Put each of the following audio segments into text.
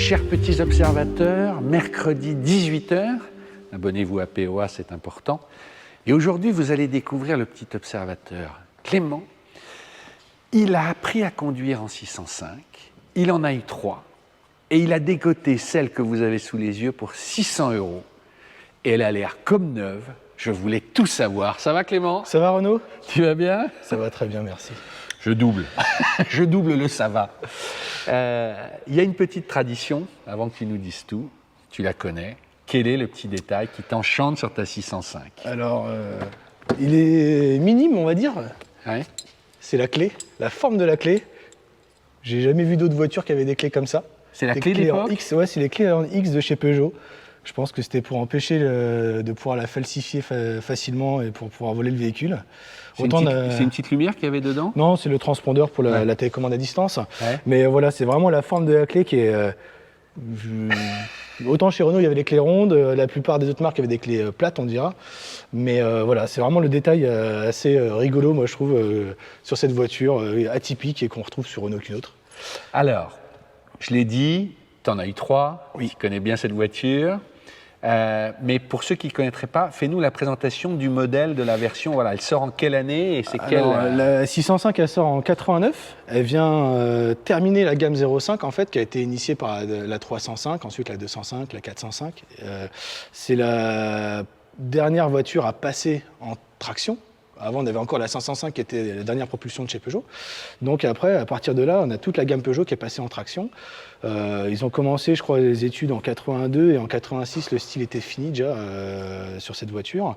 Chers petits observateurs, mercredi 18 h, abonnez-vous à POA, c'est important. Et aujourd'hui, vous allez découvrir le petit observateur Clément. Il a appris à conduire en 605, il en a eu 3, et il a dégoté celle que vous avez sous les yeux pour 600 €. Et elle a l'air comme neuve. Je voulais tout savoir. Ça va, Clément? Ça va, Renaud? Tu vas bien? Ça va très bien, merci. Je double. Je double le ça va. Il y a une petite tradition, avant que tu nous dises tout, tu la connais. Quel est le petit détail qui t'enchante sur ta 605? Alors, il est minime, on va dire. Ouais. C'est la clé, la forme de la clé. J'ai jamais vu d'autres voitures qui avaient des clés comme ça. C'est la Des clé clés en d'époque? X, ouais, c'est les clés en X de chez Peugeot. Je pense que c'était pour empêcher de pouvoir la falsifier facilement et pour pouvoir voler le véhicule. C'est une petite lumière qu'il y avait dedans? Non, c'est le transpondeur pour Ouais. la télécommande à distance. Ouais. Mais voilà, c'est vraiment la forme de la clé qui est... Autant chez Renault, il y avait des clés rondes, la plupart des autres marques avaient des clés plates, on dira. Mais voilà, c'est vraiment le détail assez rigolo, moi je trouve, sur cette voiture, atypique et qu'on retrouve sur Renault qu'une autre. Alors, je l'ai dit, tu en as eu 3, Oui. tu connais bien cette voiture. Mais pour ceux qui ne connaîtraient pas, fais-nous la présentation du modèle de la version. Voilà, elle sort en quelle année et c'est quelle... La 605, elle sort en 89. Elle vient terminer la gamme 05, en fait, qui a été initiée par la 305, ensuite la 205, la 405. C'est la dernière voiture à passer en traction. Avant, on avait encore la 505 qui était la dernière propulsion de chez Peugeot. Donc après, à partir de là, on a toute la gamme Peugeot qui est passée en traction. Ils ont commencé, je crois, les études en 82 et en 86, le style était fini déjà sur cette voiture.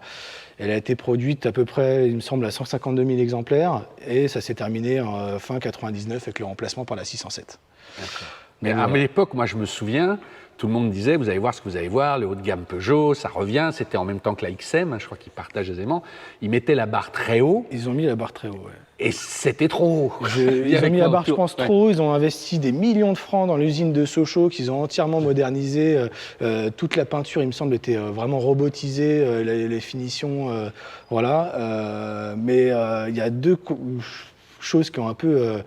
Elle a été produite à peu près, il me semble, à 152 000 exemplaires et ça s'est terminé en fin 99 avec le remplacement par la 607. Mais à l'époque, moi je me souviens, tout le monde disait, vous allez voir ce que vous allez voir, le haut de gamme Peugeot, ça revient, c'était en même temps que la XM, je crois qu'ils partagent aisément. Ils mettaient la barre très haut. Ils ont mis la barre très haut, ouais. Et c'était trop haut. Ils ont mis la barre, je pense, trop haut. Ils ont investi des millions de francs dans l'usine de Sochaux, qu'ils ont entièrement modernisé. Toute la peinture, il me semble, était vraiment robotisée, les finitions, voilà. Mais il y a deux choses qui ont un peu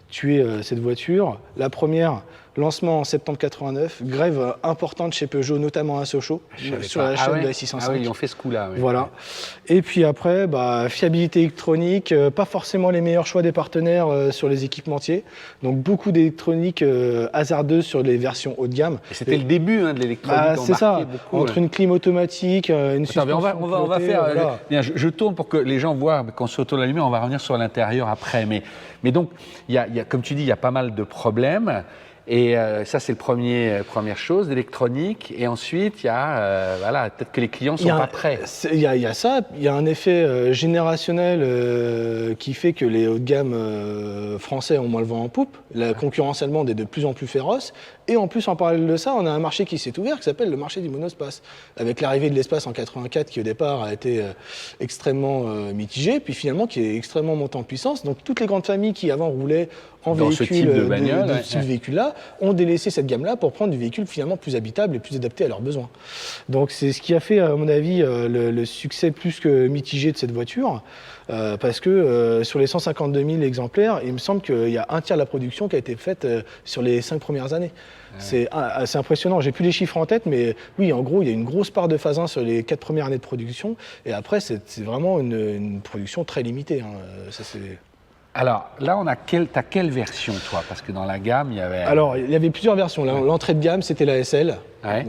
tué cette voiture. La première, lancement en septembre 89, grève importante chez Peugeot, notamment à Sochaux, sur la chaîne de la 605. Ah oui, ils ont fait ce coup-là. Oui. Voilà. Et puis après, fiabilité électronique, pas forcément les meilleurs choix des partenaires sur les équipementiers. Donc beaucoup d'électronique hasardeuse sur les versions haut de gamme. Et c'était le début de l'électronique. C'est ça, beaucoup, entre une clim automatique, une suspension on va faire... voilà. Bien, je tourne pour que les gens voient, quand se retourne la lumière, on va revenir sur l'intérieur après. Mais donc, comme tu dis, il y a pas mal de problèmes. Et ça, c'est première chose, l'électronique. Et ensuite, il y a, peut-être que les clients ne sont pas prêts. Il y a ça, il y a un effet générationnel qui fait que les hauts de gamme français ont moins le vent en poupe. La concurrence allemande est de plus en plus féroce. Et en plus, en parallèle de ça, on a un marché qui s'est ouvert qui s'appelle le marché du monospace. Avec l'arrivée de l'espace en 84, qui au départ a été extrêmement mitigé, puis finalement qui est extrêmement monté en puissance. Donc toutes les grandes familles qui avant roulaient en dans véhicule, ce type de bagnole, de ce véhicule-là, ont délaissé cette gamme-là pour prendre du véhicule finalement plus habitable et plus adapté à leurs besoins. Donc c'est ce qui a fait, à mon avis, le succès plus que mitigé de cette voiture, parce que sur les 152 000 exemplaires, il me semble qu'il y a un tiers de la production qui a été faite sur les 5 premières années. C'est assez impressionnant. J'ai plus les chiffres en tête, mais oui, en gros, il y a une grosse part de phase 1 sur les 4 premières années de production, et après, c'est vraiment une production très limitée. Ça, c'est... Alors, là, t'as quelle version, toi? Parce que dans la gamme, il y avait... Alors, il y avait plusieurs versions. L'entrée de gamme, c'était la SL, ouais.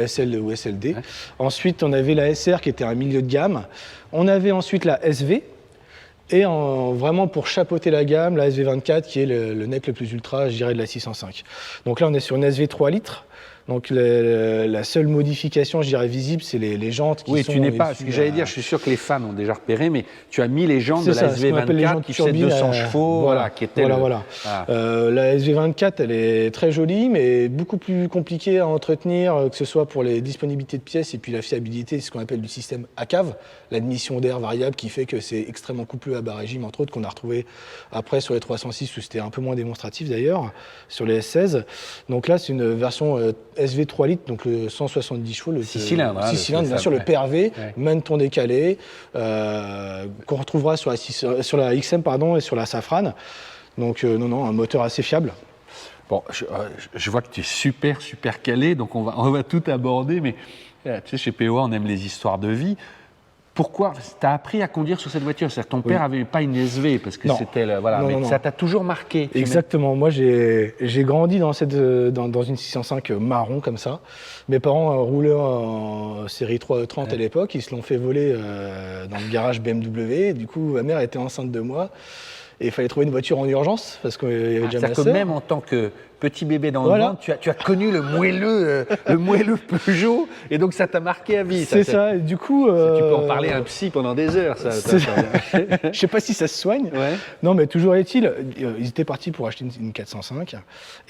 SL ou SLD. Ouais. Ensuite, on avait la SR, qui était un milieu de gamme. On avait ensuite la SV. Et vraiment, pour chapeauter la gamme, la SV24, qui est le nec le plus ultra, je dirais, de la 605. Donc là, on est sur une SV 3 litres. Donc la seule modification, je dirais, visible, c'est les jantes qui sont... Oui, tu n'es pas... Ce que j'allais dire, je suis sûr que les fans ont déjà repéré, mais tu as mis les jantes de la SV24 qui fait 200 chevaux, voilà, qui était... Voilà. La SV24, elle est très jolie, mais beaucoup plus compliquée à entretenir, que ce soit pour les disponibilités de pièces et puis la fiabilité, c'est ce qu'on appelle du système ACAV, l'admission d'air variable qui fait que c'est extrêmement coupleux à bas régime, entre autres, qu'on a retrouvé après sur les 306, où c'était un peu moins démonstratif d'ailleurs, sur les S16. Donc là, c'est une version SV 3 litres, donc le 170 chevaux. 6 cylindres. 6 cylindres, bien sûr, le PRV, main ton décalé, qu'on retrouvera sur la XM et sur la Safran. Donc non, un moteur assez fiable. Bon, je vois que tu es super, super calé, donc on va tout aborder, mais tu sais, chez POA, on aime les histoires de vie. Pourquoi tu as appris à conduire sur cette voiture? C'est-à-dire que ton père n'avait pas une SV, parce que c'était... Voilà, mais ça t'a toujours marqué. Exactement. Moi, j'ai grandi dans une 605 marron, comme ça. Mes parents roulaient en série 330 à l'époque. Ils se l'ont fait voler dans le garage BMW. Du coup, ma mère était enceinte de moi. Et il fallait trouver une voiture en urgence, parce qu'il y avait déjà ma sœur. C'est-à-dire que même en tant que petit bébé dans le ventre, tu as connu le moelleux Peugeot, et donc ça t'a marqué à vie. C'est ça, et du coup... Tu peux en parler à un psy pendant des heures, ça. Je ne sais pas si ça se soigne. Ouais. Non, mais toujours est-il, ils étaient partis pour acheter une 405,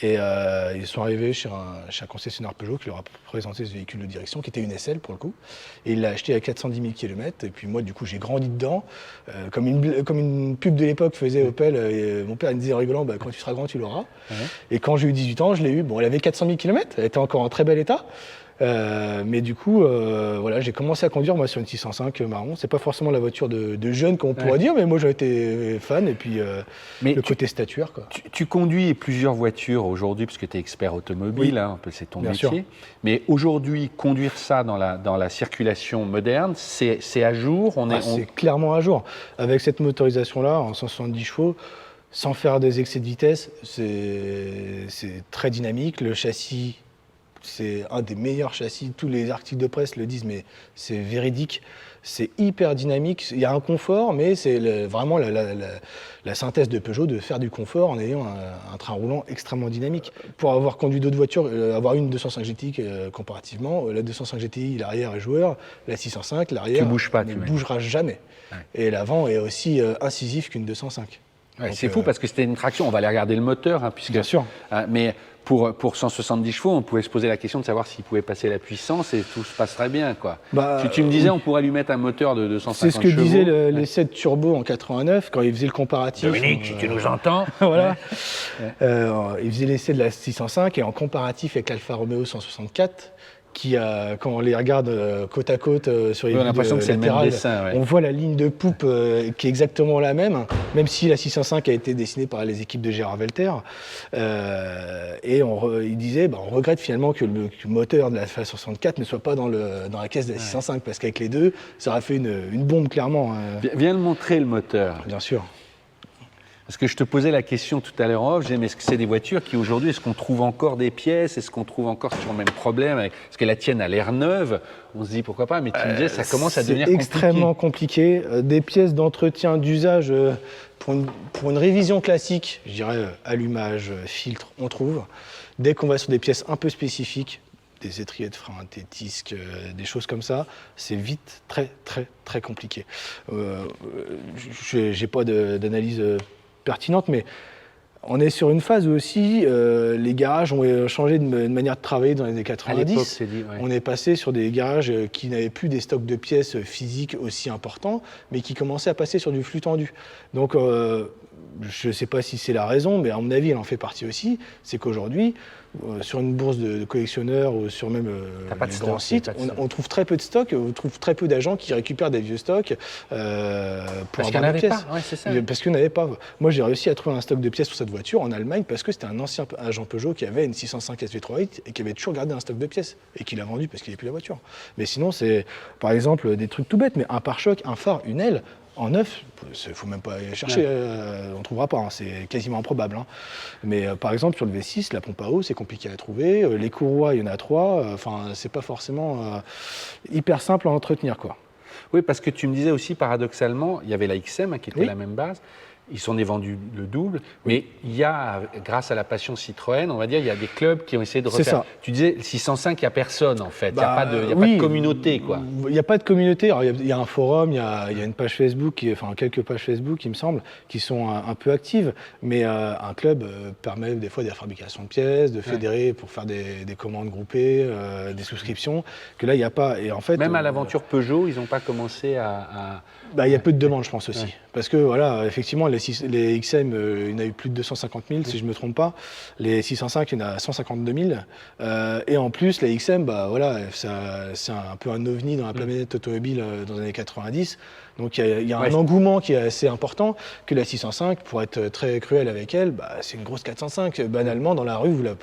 et ils sont arrivés chez un concessionnaire Peugeot qui leur a présenté ce véhicule de direction, qui était une SL pour le coup, et il l'a acheté à 410 000 km, et puis moi, du coup, j'ai grandi dedans, comme une pub de l'époque faisait Opel, et mon père il me disait en rigolant, bah, quand tu seras grand, tu l'auras. Ouais. Et quand j'ai eu 18 ans, je l'ai eu. Bon, elle avait 400 000 km, elle était encore en très bel état. Mais du coup, voilà, j'ai commencé à conduire moi sur une 605 marron. C'est pas forcément la voiture de jeune qu'on pourrait dire, mais moi j'ai été fan. Et puis le côté stature, quoi. Tu conduis plusieurs voitures aujourd'hui, puisque tu es expert automobile, hein, c'est ton métier. Sûr. Mais aujourd'hui, conduire ça dans la circulation moderne, c'est à jour. C'est clairement à jour. Avec cette motorisation-là, en 170 chevaux, sans faire des excès de vitesse, c'est très dynamique. Le châssis, c'est un des meilleurs châssis. Tous les articles de presse le disent, mais c'est véridique. C'est hyper dynamique. Il y a un confort, mais c'est vraiment la synthèse de Peugeot de faire du confort en ayant un train roulant extrêmement dynamique. Pour avoir conduit d'autres voitures, avoir une 205 GTI comparativement, la 205 GTI, l'arrière est joueur. La 605, l'arrière ne bougera jamais. Ouais. Et l'avant est aussi incisif qu'une 205. Ouais, c'est fou parce que c'était une traction. On va aller regarder le moteur, hein, puisque. Bien sûr. Mais pour 170 chevaux, on pouvait se poser la question de savoir s'il pouvait passer la puissance et tout se passerait bien, quoi. Tu me disais, on pourrait lui mettre un moteur de 250 chevaux. C'est ce que disaient les 7 Turbo en 89 quand ils faisaient le comparatif. Dominique, si tu nous entends. Voilà. Ils faisaient l'essai de la 605 et en comparatif avec l'Alfa Romeo 164. Qui, quand on les regarde côte à côte sur les l'impression que c'est le même dessin, on voit la ligne de poupe qui est exactement la même si la 605 a été dessinée par les équipes de Gérard Velter. Et il disait, on regrette finalement que le moteur de la Alfa 64 ne soit pas dans la caisse de la 605, parce qu'avec les deux, ça aurait fait une bombe, clairement. Viens le montrer, le moteur. Bien sûr. Parce que je te posais la question tout à l'heure en off, mais est-ce que c'est des voitures qui aujourd'hui, est-ce qu'on trouve encore des pièces? Est-ce qu'on trouve encore sur le même problème Est-ce que la tienne a l'air neuve? On se dit pourquoi pas, mais tu me disais ça commence à devenir compliqué. C'est extrêmement compliqué. Des pièces d'entretien d'usage pour une révision classique, je dirais allumage, filtre, on trouve. Dès qu'on va sur des pièces un peu spécifiques, des étriers de frein, des disques, des choses comme ça, c'est vite très très très compliqué. J'ai pas d'analyse pertinente, mais on est sur une phase où aussi les garages ont changé de manière de travailler dans les années 90. On est passé sur des garages qui n'avaient plus des stocks de pièces physiques aussi importants, mais qui commençaient à passer sur du flux tendu. Donc je ne sais pas si c'est la raison, mais à mon avis, elle en fait partie aussi. C'est qu'aujourd'hui, sur une bourse de collectionneurs ou sur même les grands sites, on trouve très peu de stocks, on trouve très peu d'agents qui récupèrent des vieux stocks pour avoir des pièces. Parce qu'il n'y en avait pas. Moi, j'ai réussi à trouver un stock de pièces pour cette voiture en Allemagne parce que c'était un ancien agent Peugeot qui avait une 605 SV3.8 et qui avait toujours gardé un stock de pièces et qui l'a vendu parce qu'il n'y avait plus la voiture. Mais sinon, c'est par exemple des trucs tout bêtes, mais un pare-choc, un phare, une aile. En neuf, il ne faut même pas aller chercher, on ne trouvera pas, c'est quasiment improbable. Mais par exemple, sur le V6, la pompe à eau, c'est compliqué à trouver. Les courroies, il y en a 3. C'est pas forcément hyper simple à entretenir, quoi. Oui, parce que tu me disais aussi, paradoxalement, il y avait la XM qui était la même base. Ils sont vendus le double, mais il y a, grâce à la passion Citroën, on va dire, il y a des clubs qui ont essayé de refaire. C'est ça. Tu disais, 605, il n'y a personne, en fait. Il n'y a pas de communauté, quoi. Il n'y a pas de communauté. Alors, il y a un forum, il y a une page Facebook, quelques pages Facebook, il me semble, qui sont un peu actives. Mais un club permet des fois des fabrications de pièces, de fédérer pour faire des commandes groupées, des souscriptions, que là, il n'y a pas. Et en fait, même à l'aventure Peugeot, ils n'ont pas commencé à... Il y a peu de demandes, je pense aussi. Parce que, voilà, effectivement, les les XM, il y en a eu plus de 250 000, si je ne me trompe pas. Les 605, il y en a 152 000. Et en plus, les XM, bah, voilà, c'est un peu un ovni dans la planète automobile dans les années 90. Donc il y a un engouement qui est assez important, que la 605, pour être très cruel avec elle, bah, c'est une grosse 405. Banalement, dans la rue, vous la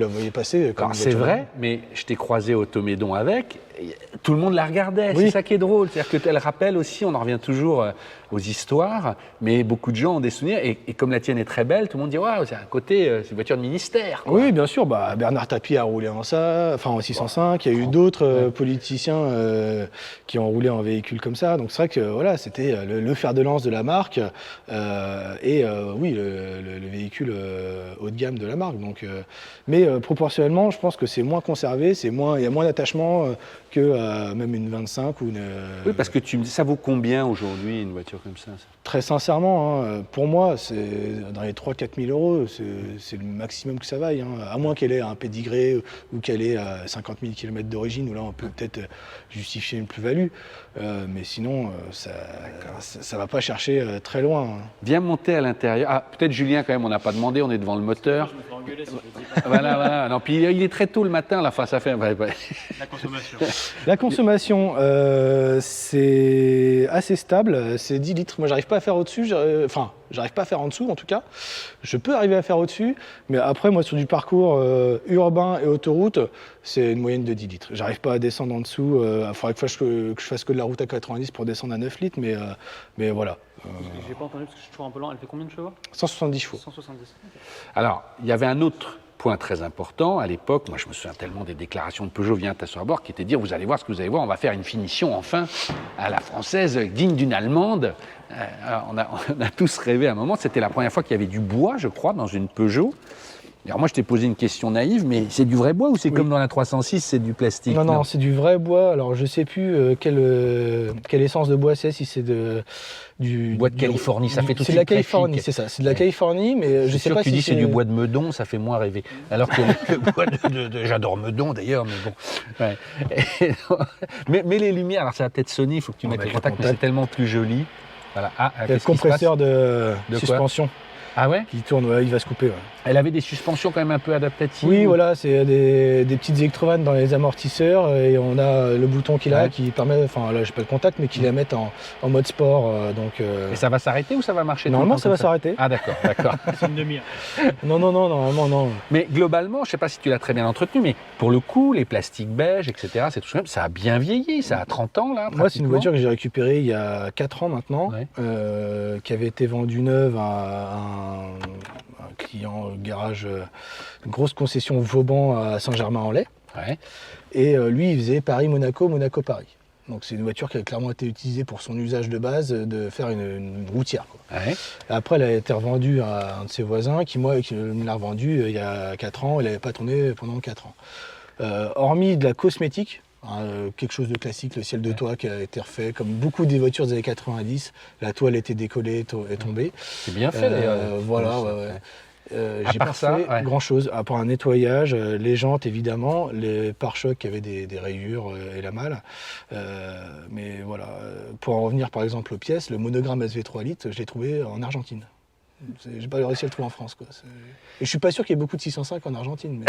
voyez passer. Alors, c'est vrai, mais je t'ai croisé au Automédon avec, et tout le monde la regardait, c'est ça qui est drôle. C'est-à-dire qu'elle rappelle aussi, on en revient toujours aux histoires, mais beaucoup de gens ont des souvenirs, et comme la tienne est très belle, tout le monde dit waouh, c'est un côté, c'est une voiture de ministère, quoi. Oui, bien sûr, bah, Bernard Tapie a roulé en 605, il y a eu d'autres politiciens qui ont roulé en véhicule comme ça, donc c'est vrai que voilà, c'était le fer de lance de la marque, oui, le véhicule haut de gamme de la marque. Donc, mais proportionnellement, je pense que c'est moins conservé, il y a moins d'attachement que même une 25 ou une... Oui, parce que tu me dis, ça vaut combien aujourd'hui une voiture comme ça? Très sincèrement, pour moi, c'est dans les 3 000 à 4 000 euros, c'est le maximum que ça vaille. À moins qu'elle ait un pédigré ou qu'elle ait 50 000 km d'origine, où là on peut peut-être justifier une plus-value. Mais sinon, ça ne va pas chercher très loin. Viens monter à l'intérieur. Ah, peut-être Julien, quand même, on n'a pas demandé, on est devant le moteur. Je me fais engueuler si je le dis pas. Voilà. Non, puis il est très tôt le matin, là, ça fait... La consommation. La consommation, c'est assez stable, c'est 10 litres. Moi, j'arrive pas à faire au-dessus, j'arrive pas à faire en dessous en tout cas. Je peux arriver à faire au-dessus, mais après, moi, sur du parcours urbain et autoroute, c'est une moyenne de 10 litres. J'arrive pas à descendre en dessous. Il faudrait que je fasse que de la route à 90 pour descendre à 9 litres, mais voilà. J'ai pas entendu parce que je suis toujours un peu lent. Elle fait combien de chevaux? 170 chevaux. 170. Alors, il y avait un autre point très important à l'époque, moi je me souviens tellement des déclarations de Peugeot Viens t'asseoir à bord, qui était de dire vous allez voir ce que vous allez voir, on va faire une finition enfin à la française digne d'une allemande. On a tous rêvé à un moment, c'était la première fois qu'il y avait du bois, je crois, dans une Peugeot. Alors moi je t'ai posé une question naïve, mais c'est du vrai bois ou c'est comme dans la 306, c'est du plastique? Non, c'est du vrai bois. Alors je sais plus quelle essence de bois c'est, si c'est du bois de Californie, ça fait tout de suite. C'est de la Californie, c'est ça. C'est de la Californie, mais je sais pas si tu dis c'est du bois de Meudon, ça fait moins rêver. Alors que le bois j'adore Meudon d'ailleurs, mais bon. Ouais. Mais les lumières, alors ça va peut-être sonner, il faut que tu mettes les contacts, mais c'est tellement plus joli. Voilà. Il y a le compresseur de suspension. Ah ouais? Qui tourne, il va se couper. Ouais. Elle avait des suspensions quand même un peu adaptatives? Oui, voilà, c'est des petites électrovannes dans les amortisseurs et on a le bouton qu'il a qui permet, enfin là j'ai pas de contact, mais qui la met en mode sport. Et ça va s'arrêter ou ça va marcher? Normalement ça va s'arrêter. Ah d'accord. C'est une demi-heure. Non, normalement non. Mais globalement, je sais pas si tu l'as très bien entretenu, mais pour le coup, les plastiques beiges, etc., c'est tout ça, ça a bien vieilli, ça a 30 ans là. Moi c'est une voiture que j'ai récupérée il y a 4 ans maintenant, qui avait été vendue neuve à un client garage, une grosse concession Vauban à Saint-Germain-en-Laye. Ouais. Et lui, il faisait Paris-Monaco, Monaco-Paris. Donc c'est une voiture qui a clairement été utilisée pour son usage de base, de faire une routière, quoi. Ouais. Après, elle a été revendue à un de ses voisins qui me l'a revendue il y a 4 ans. Elle n'avait pas tourné pendant 4 ans. Hormis de la cosmétique, quelque chose de classique, le ciel de toit qui a été refait, comme beaucoup des voitures des années 90, la toile était décollée et tombée. C'est bien fait d'ailleurs. Voilà, j'ai pas fait grand chose, à part un nettoyage, les jantes évidemment, les pare-chocs qui avaient des rayures et la malle. Mais voilà, pour en revenir par exemple aux pièces, le monogramme SV3 litres, je l'ai trouvé en Argentine. J'ai pas réussi à le trouver en France, quoi. Et je suis pas sûr qu'il y ait beaucoup de 605 en Argentine. Mais...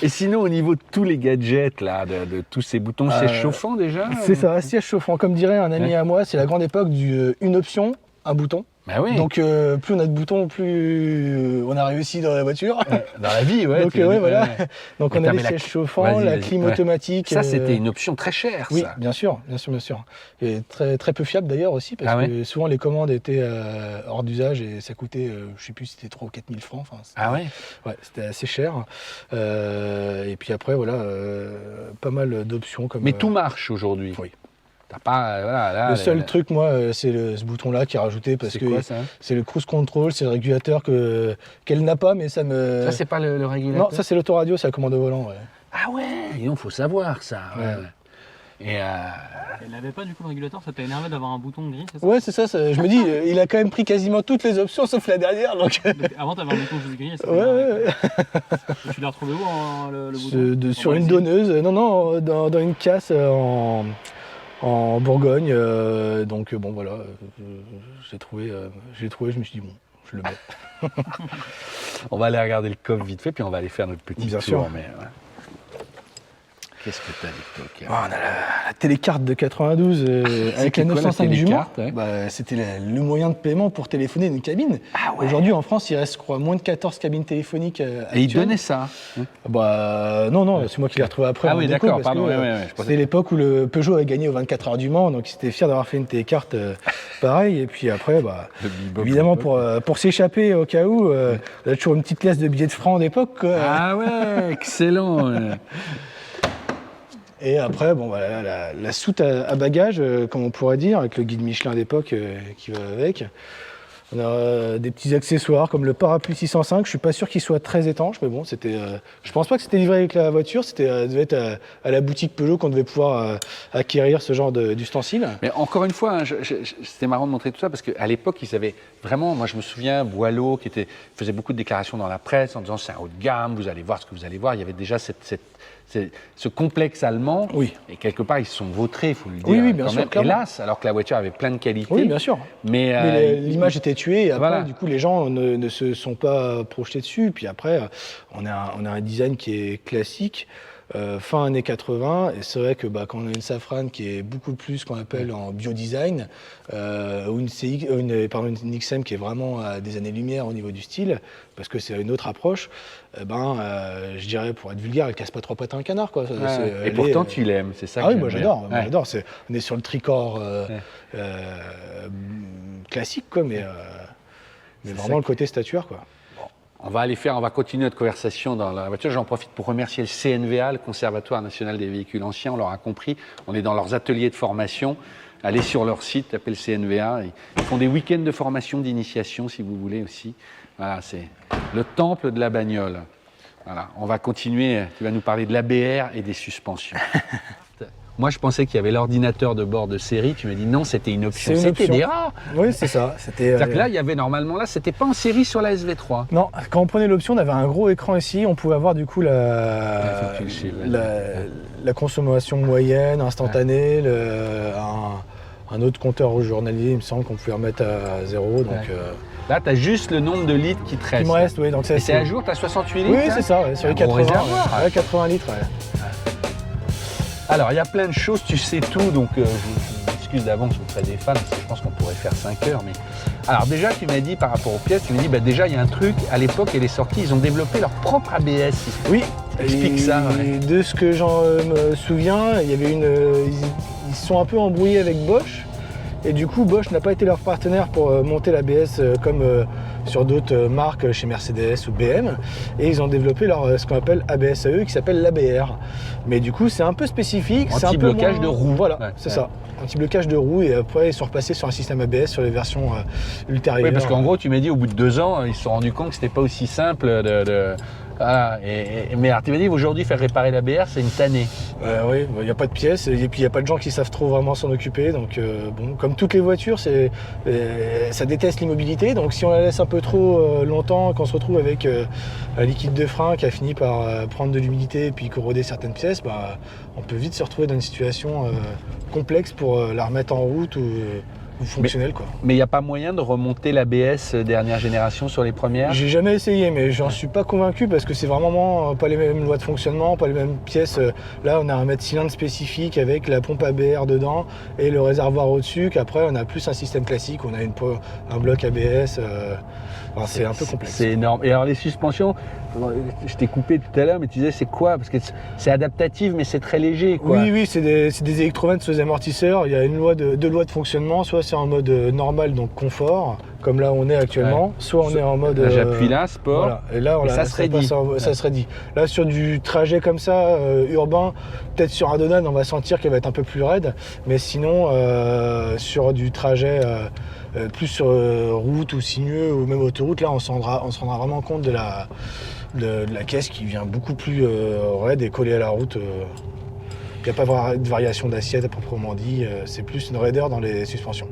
Et sinon, au niveau de tous les gadgets, là, de tous ces boutons, siège chauffant déjà? C'est ça, siège chauffant. Comme dirait un ami à moi, c'est la grande époque du une option, un bouton. Bah oui. Donc plus on a de boutons, plus on a réussi dans la voiture. Dans la vie, ouais. Donc voilà. Donc on a les sièges chauffants, la clim automatique. Ça, c'était une option très chère, ça. Oui, bien sûr. Et très, très peu fiable d'ailleurs aussi, parce que souvent les commandes étaient hors d'usage et ça coûtait, je sais plus si c'était 3 ou 4 000 francs. Ouais. Ouais, c'était assez cher. Et puis après, voilà, pas mal d'options. Mais tout marche aujourd'hui. Oui. Le seul truc, moi, c'est ce bouton-là qui est rajouté parce que c'est le cruise control, c'est le régulateur qu'elle n'a pas, mais ça me... Ça, c'est pas le régulateur? Non, ça, c'est l'autoradio, c'est la commande au volant. Ouais. Ah ouais, il faut savoir ça. Ouais. Et Elle n'avait pas du coup le régulateur, ça t'a énervé d'avoir un bouton gris, c'est ça? Ouais, c'est ça, je me dis, il a quand même pris quasiment toutes les options sauf la dernière. Donc avant, t'avais un bouton juste gris. Ouais. Tu l'as retrouvé où le bouton? Sur une donneuse, non, dans une casse en Bourgogne. Donc bon voilà, j'ai trouvé, je me suis dit bon, je le mets. On va aller regarder le coffre vite fait, puis on va aller faire notre petit Bien tour. sûr. Mais, ouais. Qu'est-ce que tu as à l'époque? On a la télécarte de 92 avec la quoi, la 905 du Mans. télécarte, ouais. Bah, c'était le moyen de paiement pour téléphoner une cabine. Ah ouais. Aujourd'hui en France, il reste je crois moins de 14 cabines téléphoniques. Et il actuelles. donnait ça. Bah non, c'est moi qui l'ai retrouvé après. Ah en oui, déco, d'accord, parce pardon. que, Ouais, je pensais- C'était l'époque où le Peugeot avait gagné aux 24 heures du Mans, donc il était fier d'avoir fait une télécarte pareil. Et puis après, bah, Le bebop, évidemment, bebop. pour s'échapper au cas où, on a toujours une petite pièce de billets de francs d'époque. Quoi. Ah ouais, excellent. Et après, bon, voilà, la soute à bagages, comme on pourrait dire, avec le guide Michelin d'époque qui va avec. On a des petits accessoires comme le parapluie 605. Je suis pas sûr qu'il soit très étanche, mais bon, c'était. Je pense pas que c'était livré avec la voiture. C'était devait être à la boutique Peugeot qu'on devait pouvoir acquérir ce genre d'ustensile. Mais encore une fois, hein, c'était marrant de montrer tout ça parce qu'à l'époque, ils avaient vraiment, moi je me souviens, Boileau qui faisait beaucoup de déclarations dans la presse en disant c'est un haut de gamme, vous allez voir ce que vous allez voir. Il y avait déjà ce complexe allemand. Oui. Et quelque part, ils se sont vautrés, il faut le dire. Oui, bien quand sûr, même. clairement. Hélas, alors que la voiture avait plein de qualités. Oui, bien sûr. Mais, L'image était tuée et après, voilà. du coup, les gens ne se sont pas projetés dessus. Puis après, on a un design qui est classique, fin années 80. Et c'est vrai que quand on a une Safran qui est beaucoup plus ce qu'on appelle en biodesign, ou une XM qui est vraiment à des années-lumière au niveau du style, parce que c'est une autre approche, je dirais, pour être vulgaire, elle casse pas trois pattes à un canard. Quoi. Et pourtant, tu l'aimes, c'est ça Ah que oui, j'aime moi bien. j'adore. Ouais. J'adore. On est sur le tricorps classique, quoi, mais vraiment ça le côté statuaire, quoi. On va continuer notre conversation dans la voiture. J'en profite pour remercier le CNVA, le Conservatoire national des véhicules anciens. On l'aura compris, on est dans leurs ateliers de formation. Allez sur leur site, tapez le CNVA. Ils font des week-ends de formation, d'initiation, si vous voulez aussi. Voilà, c'est le temple de la bagnole. Voilà, on va continuer. Tu vas nous parler de l'ABR et des suspensions. Moi, je pensais qu'il y avait l'ordinateur de bord de série. Tu m'as dit non, c'était une option. C'est une C'était option. des rares. Oui, c'est ça. C'est-à-dire que là, il y avait normalement, c'était pas en série sur la SV3. Non, quand on prenait l'option, on avait un gros écran ici. On pouvait avoir du coup faut que tu le suives, la consommation moyenne, instantanée, un autre compteur journalier, il me semble qu'on pouvait remettre à 0. Donc, Là, tu as juste le nombre de litres qui te restent. il me reste, oui. Donc ça, Et c'est à jour, tu as 68 litres. Oui, hein c'est ça, ouais, sur les Un gros 80. réservoir. Ouais, 80 litres. Ouais. Alors, il y a plein de choses, tu sais tout, donc je m'excuse d'avance auprès des fans, parce que je pense qu'on pourrait faire 5 heures. Mais... Alors déjà, tu m'as dit par rapport aux pièces, tu m'as dit, déjà, il y a un truc, à l'époque, elle est sortie, ils ont développé leur propre ABS. Oui, Explique ça. Ouais. De ce que j'en me souviens, il y avait ils se sont un peu embrouillés avec Bosch. Et du coup, Bosch n'a pas été leur partenaire pour monter l'ABS comme sur d'autres marques chez Mercedes ou BM. Et ils ont développé ce qu'on appelle ABS à eux, qui s'appelle l'ABR. Mais du coup, c'est un peu spécifique. Anti-blocage de roue. Voilà, Ouais, c'est ça. Anti-blocage de roue. Et après, ils sont repassés sur un système ABS sur les versions ultérieures. Oui, parce qu'en gros, tu m'as dit, au bout de 2 ans, ils se sont rendus compte que c'était pas aussi simple de... Voilà. Mais alors, tu m'as dit, aujourd'hui, faire réparer l'ABR, c'est une tannée. Oui, il n'y a pas de pièces et puis il n'y a pas de gens qui savent trop vraiment s'en occuper. Donc, comme toutes les voitures, ça déteste l'immobilité. Donc, si on la laisse un peu trop longtemps, qu'on se retrouve avec un liquide de frein qui a fini par prendre de l'humidité et puis corroder certaines pièces, on peut vite se retrouver dans une situation complexe pour la remettre en route ou fonctionnelle. Mais il n'y a pas moyen de remonter l'ABS dernière génération sur les premières? J'ai jamais essayé, mais j'en suis pas convaincu parce que c'est vraiment pas les mêmes lois de fonctionnement, pas les mêmes pièces. Là, on a un mètre cylindre spécifique avec la pompe ABR dedans et le réservoir au-dessus, qu'après, on a plus un système classique, on a un bloc ABS. C'est un peu complexe. C'est énorme. Et alors, les suspensions, je t'ai coupé tout à l'heure, mais tu disais c'est quoi? Parce que c'est adaptatif, mais c'est très léger, quoi. Oui, c'est des électromètres sous amortisseurs. Il y a deux lois de fonctionnement, soit c'est en mode normal, donc confort, comme là on est actuellement, soit on est en mode... Là, j'appuie là, sport, voilà. Et là, on ça se raidit. Ça se raidit. Là, sur du trajet comme ça, urbain, peut-être sur un Donan, on va sentir qu'elle va être un peu plus raide, mais sinon, sur du trajet plus sur route ou sinueux ou même autoroute, là, on se rendra vraiment compte de la caisse qui vient beaucoup plus raide et collée à la route. Il n'y a pas de variation d'assiette à proprement dit, c'est plus une raideur dans les suspensions.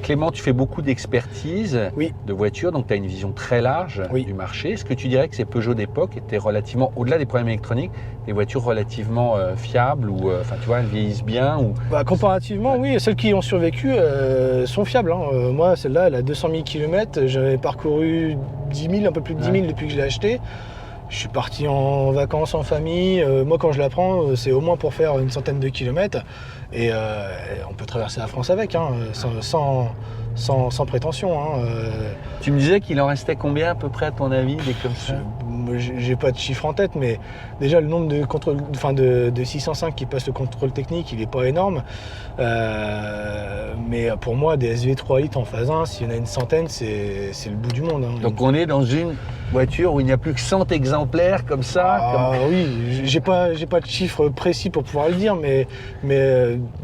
Clément, tu fais beaucoup d'expertise Oui. de voitures, donc tu as une vision très large Oui. du marché. Est-ce que tu dirais que ces Peugeot d'époque étaient relativement, au-delà des problèmes électroniques, des voitures relativement fiables ou, enfin, tu vois, elles vieillissent bien ou... Bah, comparativement, oui, celles qui ont survécu sont fiables. Hein. Moi, celle-là, elle a 200 000 km. J'avais parcouru 10 000, un peu plus de 10 000 depuis que je l'ai achetée. Je suis parti en vacances en famille. Moi, quand je la prends, c'est au moins pour faire une centaine de kilomètres. Et on peut traverser la France avec, hein, sans prétention. Hein. Tu me disais qu'il en restait combien à peu près à ton avis, des comme ça? J'ai pas de chiffre en tête, mais déjà le nombre de contrôles, de 605 qui passent le contrôle technique, il n'est pas énorme. Mais pour moi, des SV 3 litres en phase 1, s'il y en a une centaine, c'est le bout du monde. Hein. Donc on est dans une voiture où il n'y a plus que 100 exemplaires comme ça. Ah oui, j'ai pas de chiffre précis pour pouvoir le dire, mais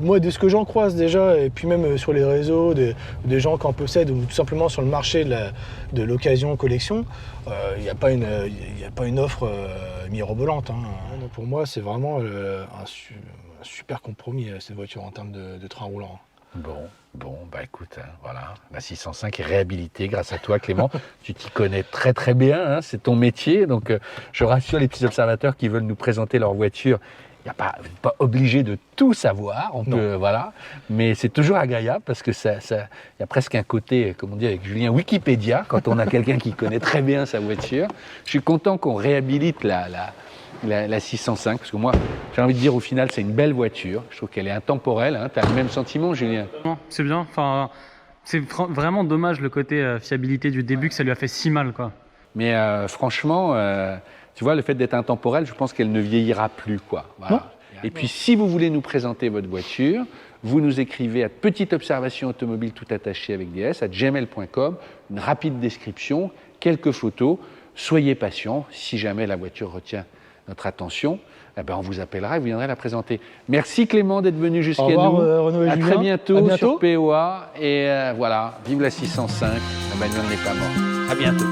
moi, de ce que j'en croise déjà, et puis même sur les réseaux, des gens qui en possèdent, ou tout simplement sur le marché de l'occasion collection, il n'y a pas une offre mirobolante. Hein. Donc pour moi, c'est vraiment un super compromis, cette voiture, en termes de train roulant. Bon, bah écoute, hein, voilà, la 605 est réhabilitée grâce à toi, Clément. Tu t'y connais très très bien, hein, c'est ton métier. Donc je rassure les petits observateurs qui veulent nous présenter leur voiture. Il n'y a pas obligé de tout savoir, on peut, voilà, mais c'est toujours agréable parce que il y a presque un côté, comme on dit avec Julien, Wikipédia, quand on a quelqu'un qui connaît très bien sa voiture. Je suis content qu'on réhabilite la 605, parce que moi, j'ai envie de dire, au final, c'est une belle voiture. Je trouve qu'elle est intemporelle. Hein. Tu as le même sentiment, Julien? C'est bien. Enfin, c'est vraiment dommage le côté fiabilité du début, que ça lui a fait si mal, quoi. Mais franchement, tu vois, le fait d'être intemporelle, je pense qu'elle ne vieillira plus, quoi. Voilà. Et puis, si vous voulez nous présenter votre voiture, vous nous écrivez à petite observation automobile tout attaché avec des S, @gmail.com, une rapide description, quelques photos. Soyez patient. Si jamais la voiture retient notre attention, eh ben on vous appellera et vous viendrez la présenter. Merci Clément d'être venu jusqu'à nous. Renaud et à Julien. très bientôt À sur POA. Et voilà, vive la 605, la bagnole n'est pas morte. À bientôt.